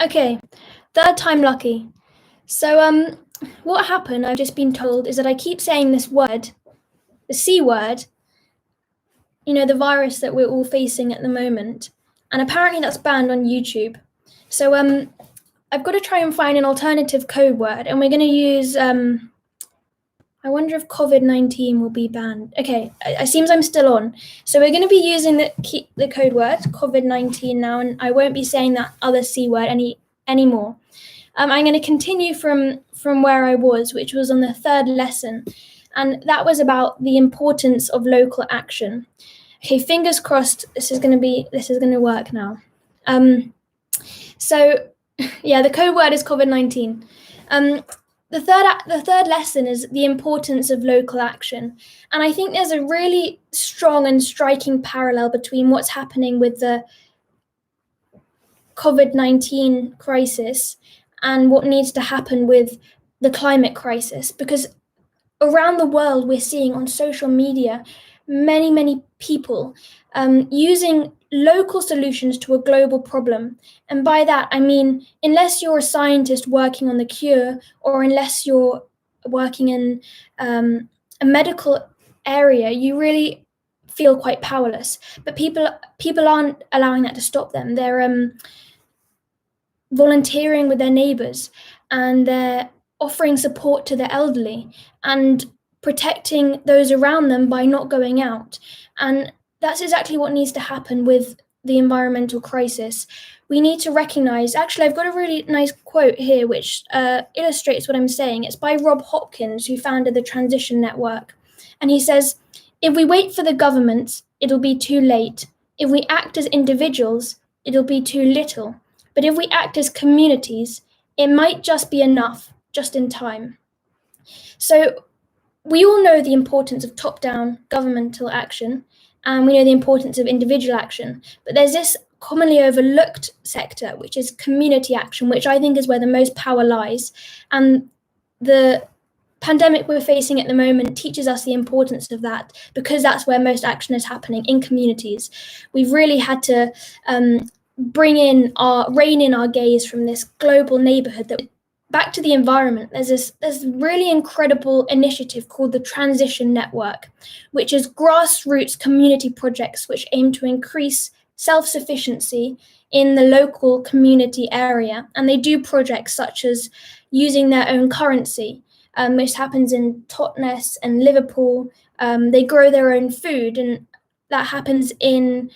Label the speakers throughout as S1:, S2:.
S1: Okay, third time lucky. So, what happened, I've just been told, is that I keep saying this word, the C word, the virus that we're all facing at the moment. And apparently that's banned on YouTube. So, I've got to try and find an alternative code word, and we're going to use, I wonder if COVID-19 will be banned. Okay, it seems I'm still on. So we're going to be using the code word, COVID-19 now, and I won't be saying that other C word anymore. I'm going to continue from where I was, which was on the third lesson, and that was about the importance of local action. Okay, fingers crossed. This is going to work now. So, yeah, the code word is COVID-19. The third lesson is the importance of local action, and I think there's a really strong and striking parallel between what's happening with the COVID-19 crisis and what needs to happen with the climate crisis, because around the world we're seeing on social media many people using local solutions to a global problem. And by that I mean, unless you're a scientist working on the cure, or unless you're working in a medical area, you really feel quite powerless. But people aren't allowing that to stop them. They're volunteering with their neighbours, and they're offering support to the elderly and protecting those around them by not going out. And that's exactly what needs to happen with the environmental crisis. We need to recognise, actually I've got a really nice quote here which illustrates what I'm saying. It's by Rob Hopkins, who founded the Transition Network. And he says, "If we wait for the governments, it'll be too late. If we act as individuals, it'll be too little. But if we act as communities, it might just be enough, just in time." So we all know the importance of top-down governmental action, and we know the importance of individual action. But there's this commonly overlooked sector, which is community action, which I think is where the most power lies. And the pandemic we're facing at the moment teaches us the importance of that, because that's where most action is happening, in communities. We've really had to rein in our gaze from this global neighborhood that back to the environment. There's this really incredible initiative called the Transition Network, which is grassroots community projects which aim to increase self-sufficiency in the local community area. And they do projects such as using their own currency, which happens in Totnes and Liverpool. They grow their own food, and that happens in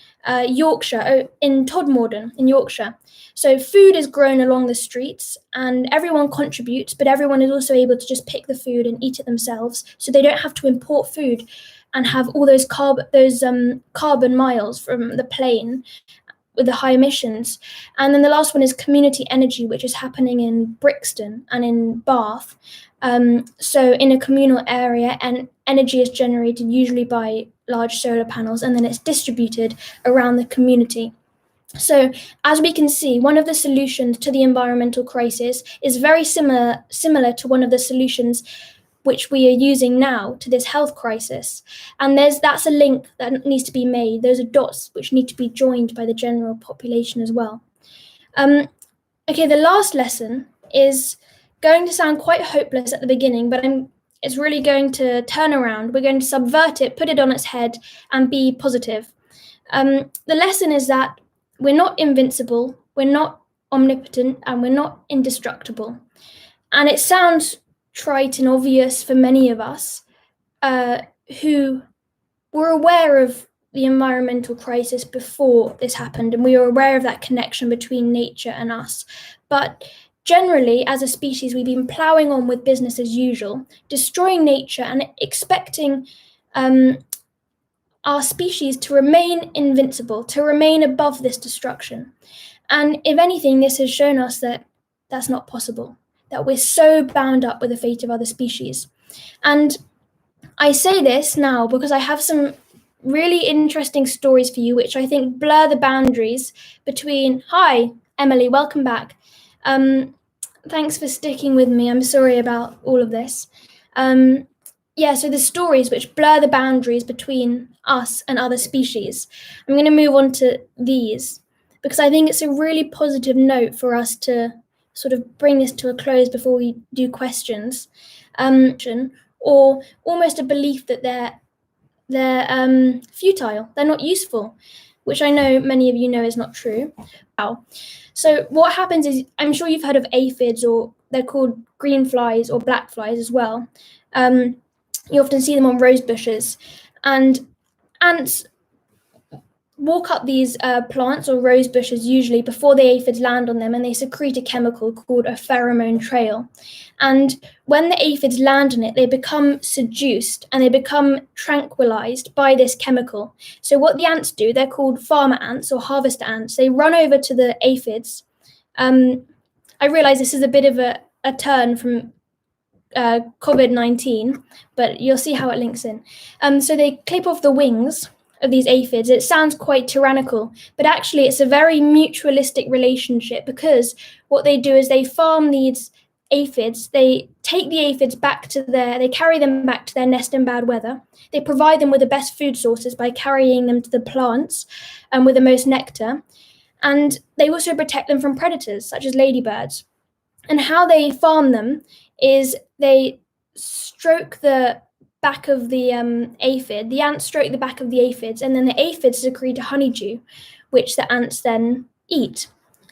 S1: Yorkshire, in Todmorden in Yorkshire. So food is grown along the streets and everyone contributes, but everyone is also able to just pick the food and eat it themselves. So they don't have to import food and have all those carbon miles from the plane with the high emissions. And then the last one is community energy, which is happening in Brixton and in Bath. So in a communal area, and energy is generated usually by large solar panels, and then it's distributed around the community. So as we can see, one of the solutions to the environmental crisis is very similar to one of the solutions which we are using now to this health crisis. And that's a link that needs to be made. Those are dots which need to be joined by the general population as well. Okay, the last lesson is going to sound quite hopeless at the beginning, but it's really going to turn around. We're going to subvert it, put it on its head, and be positive. The lesson is that we're not invincible, we're not omnipotent, and we're not indestructible. And it sounds trite and obvious for many of us who were aware of the environmental crisis before this happened, and we were aware of that connection between nature and us. But generally, as a species, we've been ploughing on with business as usual, destroying nature and expecting our species to remain invincible, to remain above this destruction. And if anything, this has shown us that that's not possible, that we're so bound up with the fate of other species. And I say this now because I have some really interesting stories for you, which I think blur the boundaries between... Hi, Emily, welcome back. Thanks for sticking with me. I'm sorry about all of this. So the stories which blur the boundaries between us and other species. I'm going to move on to these because I think it's a really positive note for us to sort of bring this to a close before we do questions, or almost a belief that they're futile, they're not useful, which I know many of you know is not true. Wow. So what happens is, I'm sure you've heard of aphids, or they're called green flies or black flies as well. You often see them on rose bushes, and ants walk up these plants or rose bushes usually before the aphids land on them, and they secrete a chemical called a pheromone trail. And when the aphids land on it, they become seduced and they become tranquilized by this chemical. So what the ants do, they're called farmer ants or harvester ants. They run over to the aphids. I realize this is a bit of a turn from COVID-19, but you'll see how it links in. So they clip off the wings of these aphids. It sounds quite tyrannical, but actually it's a very mutualistic relationship, because what they do is they farm these aphids. They take the aphids they carry them back to their nest in bad weather. They provide them with the best food sources by carrying them to the plants with the most nectar. And they also protect them from predators such as ladybirds. And how they farm them is they stroke the back of the aphid. The ants stroke the back of the aphids, and then the aphids secrete a honeydew, which the ants then eat.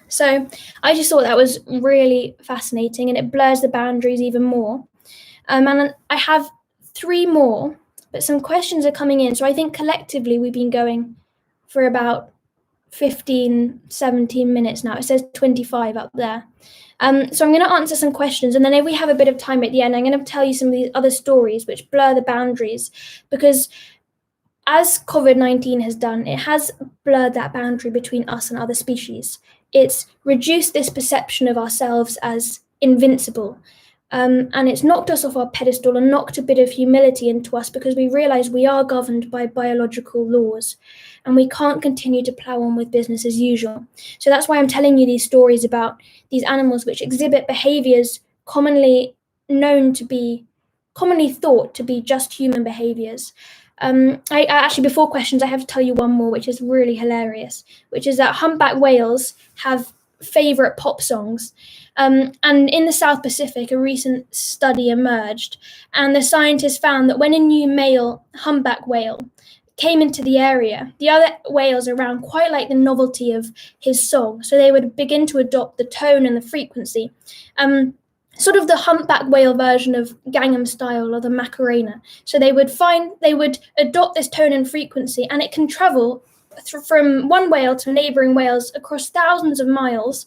S1: So I just thought that was really fascinating, and it blurs the boundaries even more. And I have 3 more, but some questions are coming in. So I think collectively we've been going for about 15, 17 minutes now. It says 25 up there. So I'm going to answer some questions, and then if we have a bit of time at the end, I'm going to tell you some of these other stories which blur the boundaries, because as COVID-19 has done, it has blurred that boundary between us and other species. It's reduced this perception of ourselves as invincible, and it's knocked us off our pedestal and knocked a bit of humility into us, because we realize we are governed by biological laws and we can't continue to plow on with business as usual. So that's why I'm telling you these stories about these animals which exhibit behaviors commonly thought to be just human behaviors. I actually, before questions, I have to tell you one more, which is really hilarious, which is that humpback whales have favorite pop songs. And in the South Pacific, a recent study emerged, and the scientists found that when a new male humpback whale came into the area, the other whales around quite like the novelty of his song, so they would begin to adopt the tone and the frequency. Sort of the humpback whale version of Gangnam Style or the Macarena. So they would adopt this tone and frequency, and it can travel from one whale to neighboring whales across thousands of miles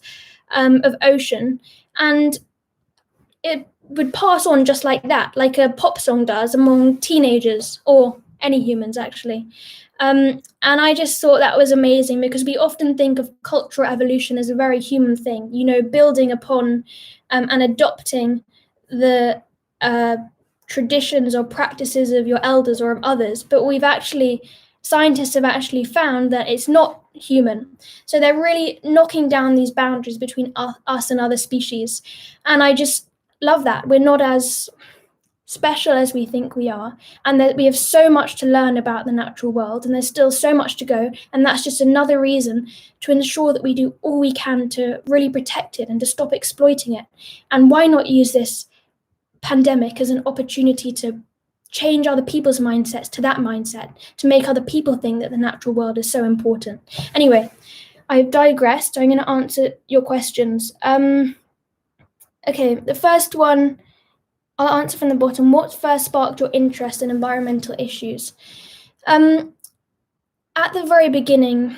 S1: of ocean, and it would pass on just like that, like a pop song does among teenagers or any humans actually. And I just thought that was amazing, because we often think of cultural evolution as a very human thing, building upon and adopting the traditions or practices of your elders or of others. But scientists have actually found that it's not human. So they're really knocking down these boundaries between us and other species. And I just love that. We're not as special as we think we are, and that we have so much to learn about the natural world, and there's still so much to go, and that's just another reason to ensure that we do all we can to really protect it and to stop exploiting it. And why not use this pandemic as an opportunity to change other people's mindsets to that mindset, to make other people think that the natural world is so important. Anyway, I've digressed. So I'm going to answer your questions. Okay, the first one, I'll answer from the bottom. What first sparked your interest in environmental issues? At the very beginning,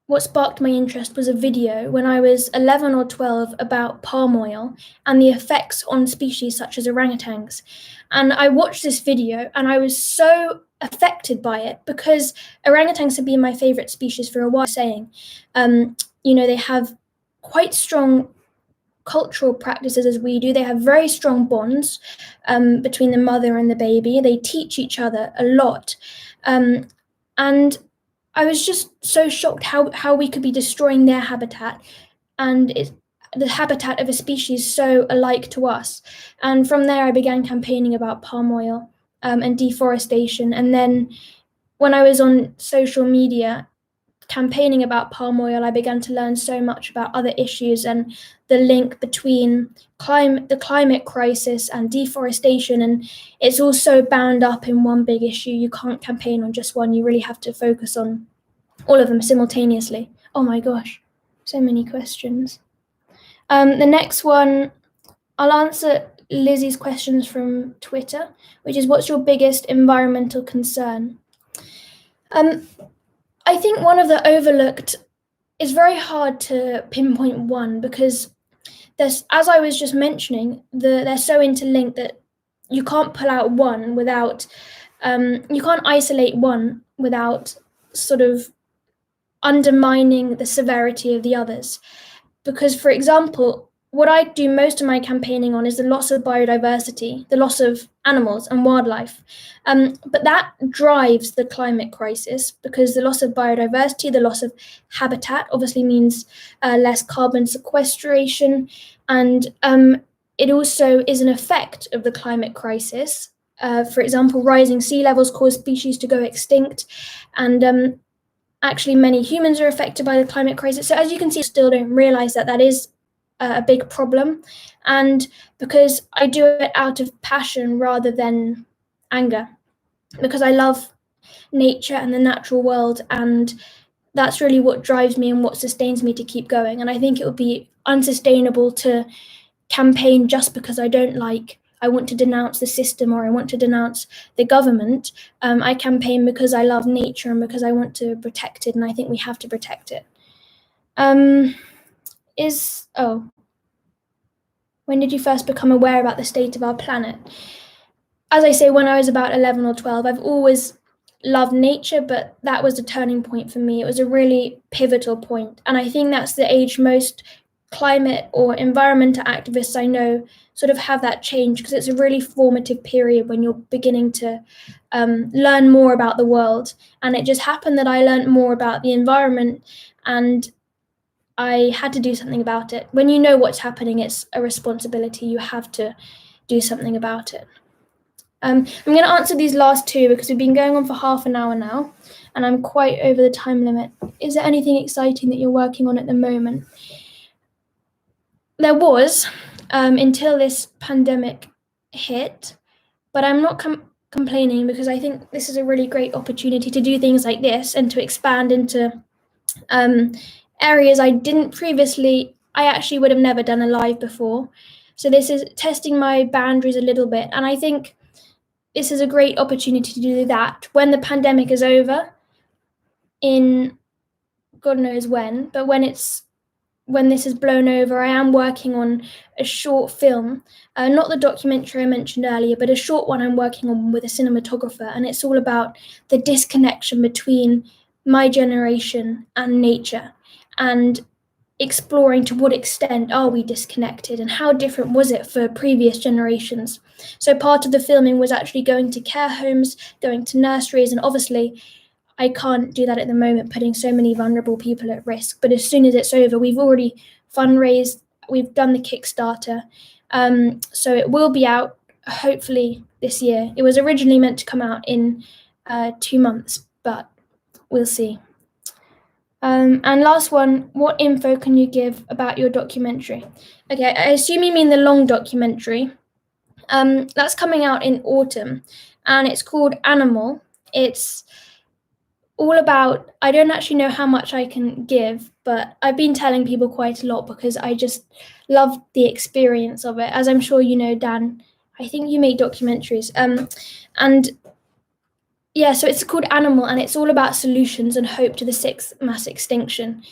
S1: what sparked my interest was a video when I was 11 or 12 about palm oil and the effects on species such as orangutans. And I watched this video and I was so affected by it, because orangutans have been my favorite species for a while. They have quite strong cultural practices as we do. They have very strong bonds between the mother and the baby. They teach each other a lot. And I was just so shocked how we could be destroying their habitat, and the habitat of a species so alike to us. And from there, I began campaigning about palm oil and deforestation. And then when I was on social media, campaigning about palm oil, I began to learn so much about other issues and the link between the climate crisis and deforestation. And it's all so bound up in one big issue. You can't campaign on just one. You really have to focus on all of them simultaneously. Oh my gosh, so many questions. The next one, I'll answer Lizzie's questions from Twitter, which is, what's your biggest environmental concern? I think one of the overlooked is very hard to pinpoint one, because there's, as I was just mentioning, they're so interlinked that you can't pull out one without, you can't isolate one without sort of undermining the severity of the others. Because, for example, what I do most of my campaigning on is the loss of biodiversity, the loss of animals and wildlife. But that drives the climate crisis, because the loss of biodiversity, the loss of habitat obviously means less carbon sequestration. And it also is an effect of the climate crisis. For example, rising sea levels cause species to go extinct. And actually, many humans are affected by the climate crisis. So as you can see, I still don't realize that that is a big problem. And because I do it out of passion rather than anger, because I love nature and the natural world, and that's really what drives me and what sustains me to keep going. And I think it would be unsustainable to campaign just because I want to denounce the system or I want to denounce the government. I campaign because I love nature and because I want to protect it, and I think we have to protect it. When did you first become aware about the state of our planet? As I say, when I was about 11 or 12, I've always loved nature, but that was a turning point for me. It was a really pivotal point. And I think that's the age most climate or environmental activists I know sort of have that change, because it's a really formative period when you're beginning to learn more about the world. And it just happened that I learned more about the environment, and I had to do something about it. When you know what's happening, it's a responsibility. You have to do something about it. I'm going to answer these last two because we've been going on for half an hour now, and I'm quite over the time limit. Is there anything exciting that you're working on at the moment? There was, until this pandemic hit, but I'm not complaining, because I think this is a really great opportunity to do things like this and to expand into areas I didn't previously. I actually would have never done a live before. So this is testing my boundaries a little bit. And I think this is a great opportunity to do that when the pandemic is over, in God knows when, but when this is blown over, I am working on a short film, not the documentary I mentioned earlier, but a short one I'm working on with a cinematographer. And it's all about the disconnection between my generation and nature, and exploring to what extent are we disconnected and how different was it for previous generations. So part of the filming was actually going to care homes, going to nurseries, and obviously I can't do that at the moment, putting so many vulnerable people at risk. But as soon as it's over, we've already fundraised, we've done the Kickstarter. So it will be out hopefully this year. It was originally meant to come out in 2 months, but we'll see. And last one, what info can you give about your documentary? Okay, I assume you mean the long documentary. That's coming out in autumn, and it's called Animal. It's all about, I don't actually know how much I can give, but I've been telling people quite a lot because I just love the experience of it. As I'm sure you know, Dan, I think you make documentaries. And yeah, so it's called Animal, and it's all about solutions and hope to the 6th mass extinction.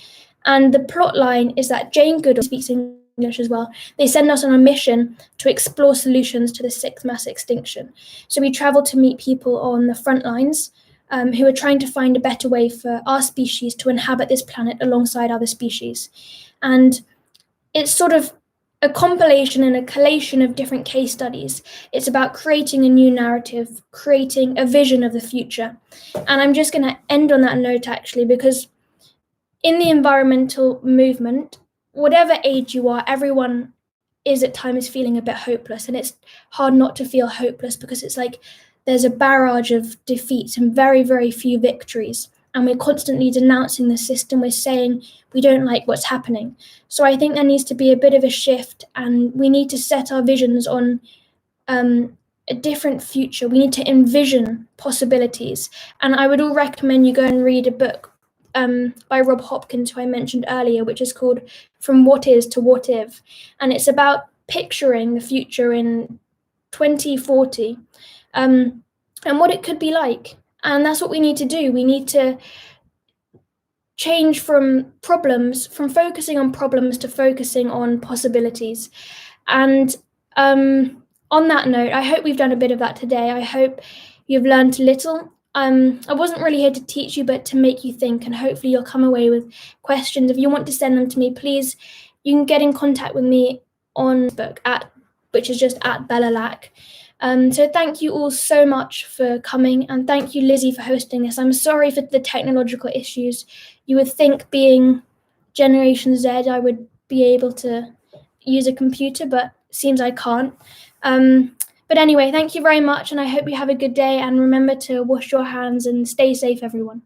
S1: And the plot line is that Jane Goodall speaks English as well. They send us on a mission to explore solutions to the 6th mass extinction. So we travel to meet people on the front lines who are trying to find a better way for our species to inhabit this planet alongside other species. And it's sort of a compilation and a collation of different case studies. It's about creating a new narrative, creating a vision of the future. And I'm just going to end on that note, actually, because in the environmental movement, whatever age you are, everyone is at times feeling a bit hopeless. And it's hard not to feel hopeless, because it's like there's a barrage of defeats and very, very few victories. and we're constantly denouncing the system. We're saying we don't like what's happening. So I think there needs to be a bit of a shift, and we need to set our visions on a different future. We need to envision possibilities. And I would all recommend you go and read a book by Rob Hopkins, who I mentioned earlier, which is called From What Is to What If. And it's about picturing the future in 2040 and what it could be like. And that's what we need to do. We need to change from focusing on problems to focusing on possibilities. And on that note, I hope we've done a bit of that today. I hope you've learned a little. I wasn't really here to teach you, but to make you think, and hopefully you'll come away with questions. If you want to send them to me, please, you can get in contact with me on Facebook, which is just @BellaLack. So thank you all so much for coming, and thank you, Lizzie, for hosting this. I'm sorry for the technological issues. You would think, being Generation Z, I would be able to use a computer, but seems I can't. But anyway, thank you very much, and I hope you have a good day, and remember to wash your hands and stay safe, everyone.